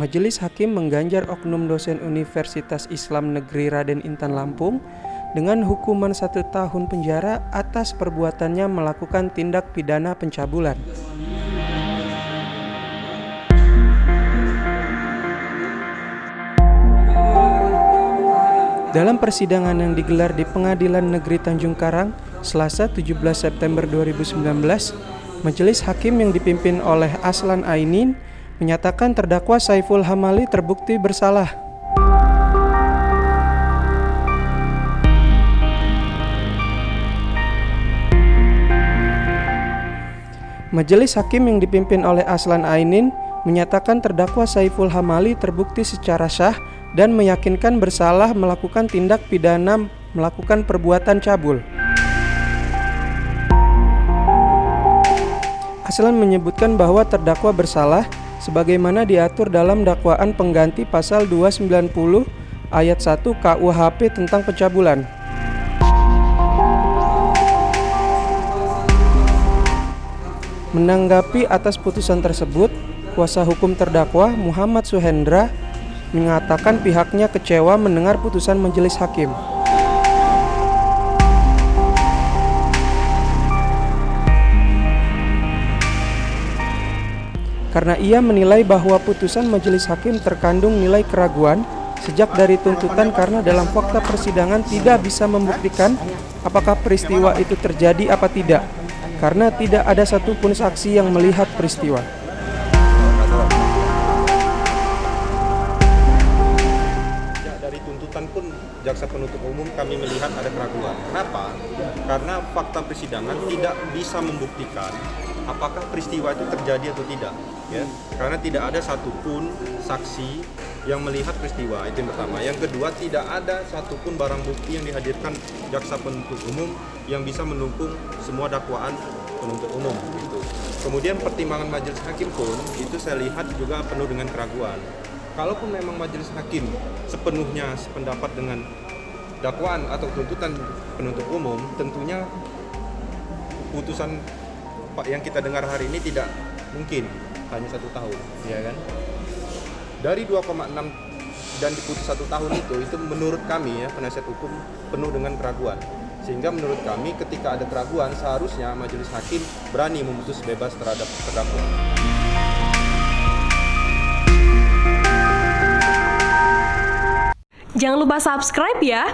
Majelis Hakim mengganjar oknum dosen Universitas Islam Negeri Raden Intan Lampung dengan hukuman 1 tahun penjara atas perbuatannya melakukan tindak pidana pencabulan. Dalam persidangan yang digelar di Pengadilan Negeri Tanjung Karang, Selasa 17 September 2019, Majelis Hakim yang dipimpin oleh Aslan Ainin menyatakan terdakwa Saiful Hamali terbukti bersalah. Majelis Hakim yang dipimpin oleh Aslan Ainin menyatakan terdakwa Saiful Hamali terbukti secara sah dan meyakinkan bersalah melakukan tindak pidana melakukan perbuatan cabul. Aslan menyebutkan bahwa terdakwa bersalah sebagaimana diatur dalam dakwaan pengganti pasal 290 ayat 1 KUHP tentang pencabulan. Menanggapi atas putusan tersebut, kuasa hukum terdakwa Muhammad Suhendra mengatakan pihaknya kecewa mendengar putusan majelis hakim. Karena ia menilai bahwa putusan majelis hakim terkandung nilai keraguan sejak dari tuntutan karena dalam fakta persidangan tidak bisa membuktikan apakah peristiwa itu terjadi apa tidak, karena tidak ada satupun saksi yang melihat peristiwa. Dari tuntutan pun jaksa penuntut umum kami melihat ada keraguan. Kenapa? Karena fakta persidangan tidak bisa membuktikan apakah peristiwa itu terjadi atau tidak, ya. Karena tidak ada satupun saksi yang melihat peristiwa, itu yang pertama. Yang kedua, tidak ada satupun barang bukti yang dihadirkan jaksa penuntut umum yang bisa mendukung semua dakwaan penuntut umum, gitu. Kemudian pertimbangan majelis hakim pun itu saya lihat juga penuh dengan keraguan. Kalaupun memang majelis hakim sepenuhnya sependapat dengan dakwaan atau tuntutan penuntut umum, tentunya putusan yang kita dengar hari ini tidak mungkin hanya 1 tahun, ya kan? Dari 2,6 dan diputus 1 tahun itu menurut kami, ya, penasihat hukum, penuh dengan keraguan. Sehingga menurut kami ketika ada keraguan seharusnya majelis hakim berani memutus bebas terhadap terdakwa. Jangan lupa subscribe ya.